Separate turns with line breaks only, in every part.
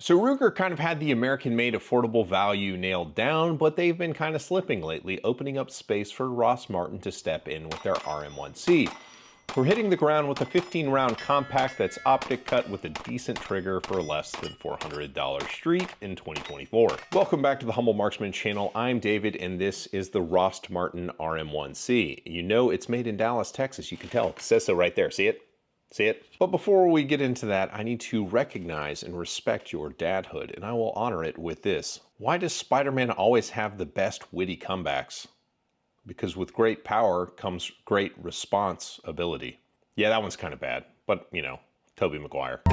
So Ruger kind of had the American-made affordable value nailed down, but they've been kind of slipping lately, opening up space for Rost Martin to step in with their RM1c. We're hitting the ground with a 15-round compact that's optic cut with a decent trigger for less than $400 street in 2024. Welcome back to the Humble Marksman channel. I'm David, and this is the Rost Martin RM1c. You know it's made in Dallas, Texas. You can tell. It says so right there. See it? See it? But before we get into that, I need to recognize and respect your dadhood, and I will honor it with this. Why does Spider-Man always have the best witty comebacks? Because with great power comes great responsibility. Yeah, that one's kind of bad, but you know, Tobey Maguire.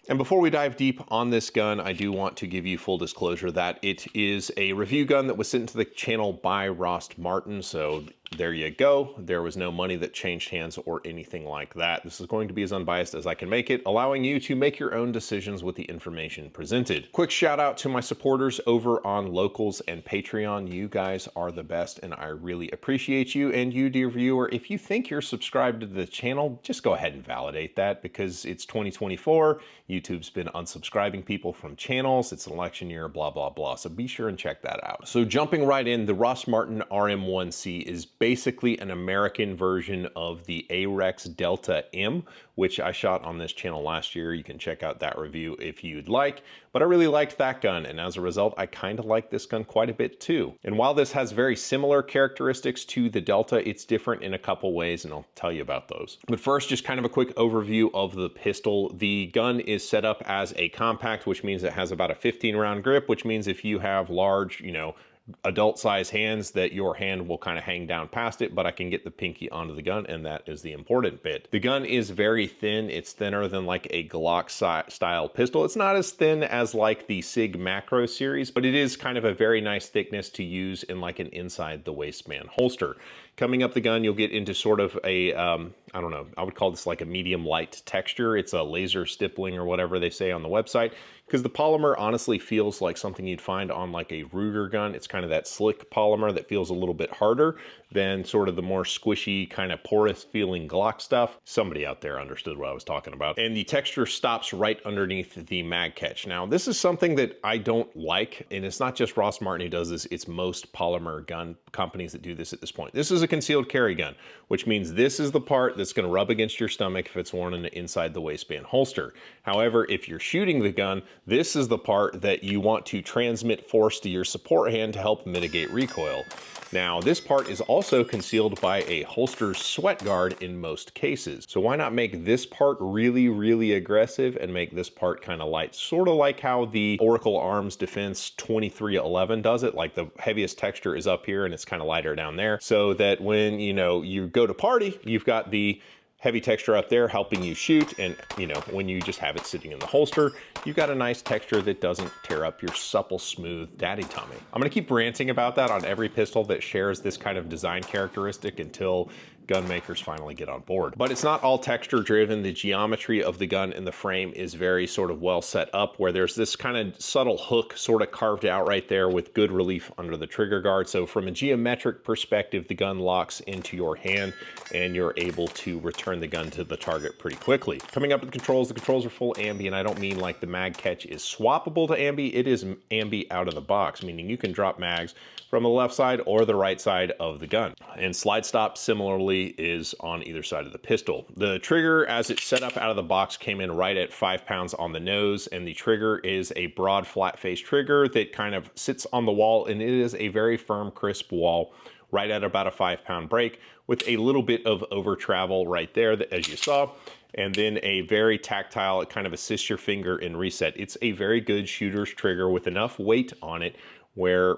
And before we dive deep on this gun, I do want to give you full disclosure that it is a review gun that was sent to the channel by Rost Martin, so there you go. There was no money that changed hands or anything like that. This is going to be as unbiased as I can make it, allowing you to make your own decisions with the information presented. Quick shout out to my supporters over on Locals and Patreon. You guys are the best, and I really appreciate you. And you, dear viewer, if you think you're subscribed to the channel, just go ahead and validate that, because it's 2024. YouTube's been unsubscribing people from channels. It's an election year, blah, blah, blah. So be sure and check that out. So jumping right in, the Rost Martin RM1c is basically an American version of the Ahrex Delta M, which I shot on this channel last year. You can check out that review if you'd like, but I really liked that gun, and as a result, I kind of like this gun quite a bit too. And while this has very similar characteristics to the Delta, it's different in a couple ways, and I'll tell you about those. But first, just kind of a quick overview of the pistol. The gun is set up as a compact, which means it has about a 15-round grip, which means if you have large, adult size hands, that your hand will kind of hang down past it, but I can get the pinky onto the gun, and that is the important bit. The gun is very thin. It's thinner than like a Glock style pistol. It's not as thin as like the SIG Macro series, but it is kind of a very nice thickness to use in like an inside the waistband holster. Coming up the gun, you'll get into sort of a, I don't know, I would call this like a medium light texture. It's a laser stippling or whatever they say on the website, because the polymer honestly feels like something you'd find on like a Ruger gun. It's kind of that slick polymer that feels a little bit harder than sort of the more squishy, kind of porous feeling Glock stuff. Somebody out there understood what I was talking about. And the texture stops right underneath the mag catch. Now, this is something that I don't like, and it's not just Rost Martin who does this, it's most polymer gun companies that do this at this point. This is a concealed carry gun, which means this is the part that's going to rub against your stomach if it's worn in the inside the waistband holster. However, if you're shooting the gun, this is the part that you want to transmit force to your support hand to help mitigate recoil. Now, this part is also concealed by a holster sweat guard in most cases. So why not make this part really, really aggressive and make this part kind of light? Sort of like how the Oracle Arms Defense 2311 does it. Like the heaviest texture is up here and it's kind of lighter down there. So that when, you go to party, you've got the heavy texture up there helping you shoot, and when you just have it sitting in the holster, you've got a nice texture that doesn't tear up your supple, smooth daddy tummy. I'm gonna keep ranting about that on every pistol that shares this kind of design characteristic until gun makers finally get on board. But it's not all texture driven. The geometry of the gun and the frame is very sort of well set up, where there's this kind of subtle hook sort of carved out right there with good relief under the trigger guard. So from a geometric perspective, the gun locks into your hand and you're able to return the gun to the target pretty quickly. Coming up with the controls are full ambi, and I don't mean like the mag catch is swappable to ambi. It is ambi out of the box, meaning you can drop mags from the left side or the right side of the gun. And slide stop similarly is on either side of the pistol. The trigger, as it's set up out of the box, came in right at 5 pounds on the nose, and the trigger is a broad flat face trigger that kind of sits on the wall, and it is a very firm, crisp wall right at about a 5-pound break, with a little bit of over travel right there, that, as you saw, and then a very tactile, it kind of assists your finger in reset. It's a very good shooter's trigger with enough weight on it where,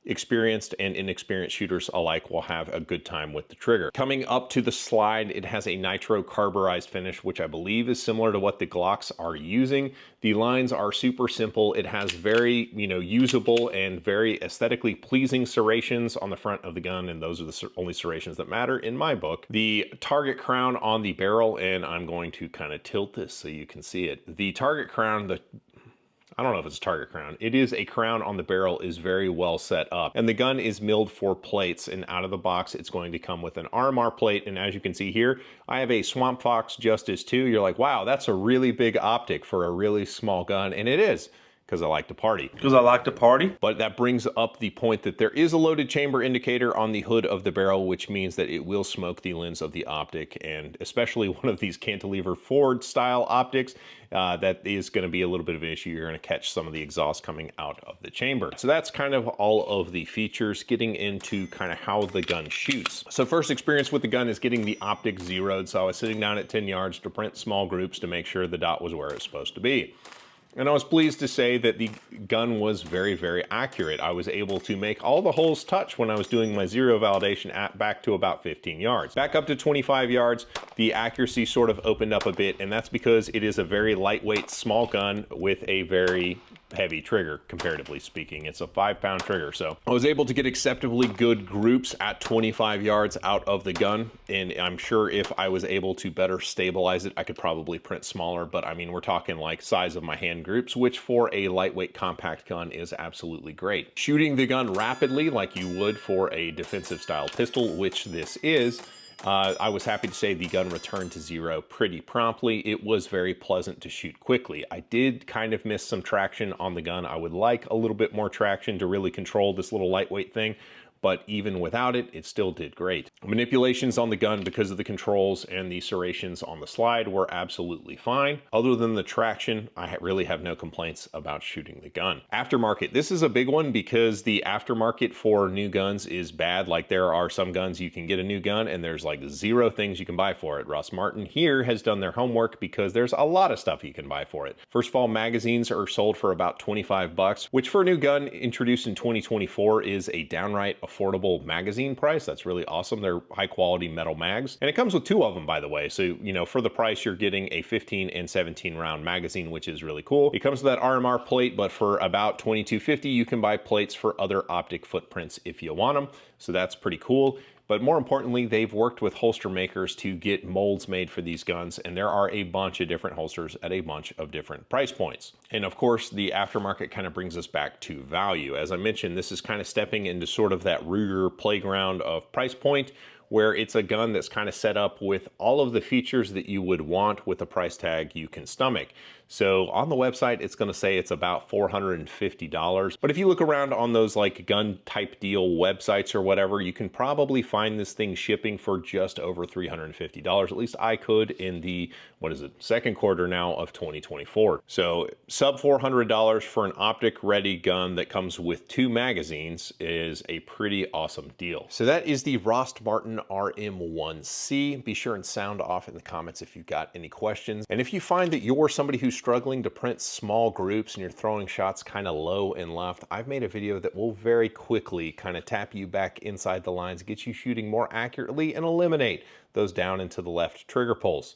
experienced and inexperienced shooters alike will have a good time with the trigger. Coming up to the slide, it has a nitro carburized finish, which I believe is similar to what the Glocks are using. The lines are super simple. It has very, usable and very aesthetically pleasing serrations on the front of the gun, and those are the only serrations that matter in my book. The target crown on the barrel, and I'm going to kind of tilt this so you can see it. The target crown, I don't know if it's a target crown. It is a crown on the barrel, is very well set up. And the gun is milled for plates, and out of the box, it's going to come with an RMR plate. And as you can see here, I have a Swamp Fox Justice 2. You're like, wow, that's a really big optic for a really small gun. And it is, because I like to party.
Because I like to party.
But that brings up the point that there is a loaded chamber indicator on the hood of the barrel, which means that it will smoke the lens of the optic, and especially one of these cantilever forward style optics, that is going to be a little bit of an issue. You're going to catch some of the exhaust coming out of the chamber. So that's kind of all of the features. Getting into kind of how the gun shoots. So first experience with the gun is getting the optic zeroed. So I was sitting down at 10 yards to print small groups to make sure the dot was where it's supposed to be. And I was pleased to say that the gun was very, very accurate. I was able to make all the holes touch when I was doing my zero validation at back to about 15 yards. Back up to 25 yards, the accuracy sort of opened up a bit, and that's because it is a very lightweight, small gun with a very heavy trigger, comparatively speaking. It's a 5-pound trigger, so I was able to get acceptably good groups at 25 yards out of the gun, and I'm sure if I was able to better stabilize it, I could probably print smaller, but I mean, we're talking like size of my hand groups, which for a lightweight compact gun is absolutely great. Shooting the gun rapidly like you would for a defensive style pistol, which this is, I was happy to say the gun returned to zero pretty promptly. It was very pleasant to shoot quickly. I did kind of miss some traction on the gun. I would like a little bit more traction to really control this little lightweight thing, but even without it, it still did great. Manipulations on the gun because of the controls and the serrations on the slide were absolutely fine. Other than the traction, I really have no complaints about shooting the gun. Aftermarket, this is a big one because the aftermarket for new guns is bad. Like there are some guns you can get a new gun and there's like 0 things you can buy for it. Rost Martin here has done their homework because there's a lot of stuff you can buy for it. First of all, magazines are sold for about 25 bucks, which for a new gun introduced in 2024 is a downright affordable magazine price. That's really awesome. They're high quality metal mags, and it comes with 2 of them, by the way. So, you know, for the price, you're getting a 15 and 17 round magazine, which is really cool. It comes with that RMR plate, but for about $22.50, you can buy plates for other optic footprints if you want them. So that's pretty cool. But more importantly, they've worked with holster makers to get molds made for these guns, and there are a bunch of different holsters at a bunch of different price points. And of course, the aftermarket kind of brings us back to value. As I mentioned, this is kind of stepping into sort of that Ruger playground of price point, where it's a gun that's kind of set up with all of the features that you would want with a price tag you can stomach. So on the website, it's going to say it's about $450. But if you look around on those like gun type deal websites or whatever, you can probably find this thing shipping for just over $350. At least I could in the, what is it, second quarter now of 2024. So sub $400 for an optic ready gun that comes with 2 magazines is a pretty awesome deal. So that is the Rost Martin RM1c. Be sure and sound off in the comments if you've got any questions. And if you find that you're somebody who's struggling to print small groups and you're throwing shots kind of low and left, I've made a video that will very quickly kind of tap you back inside the lines, get you shooting more accurately, and eliminate those down into the left trigger pulls.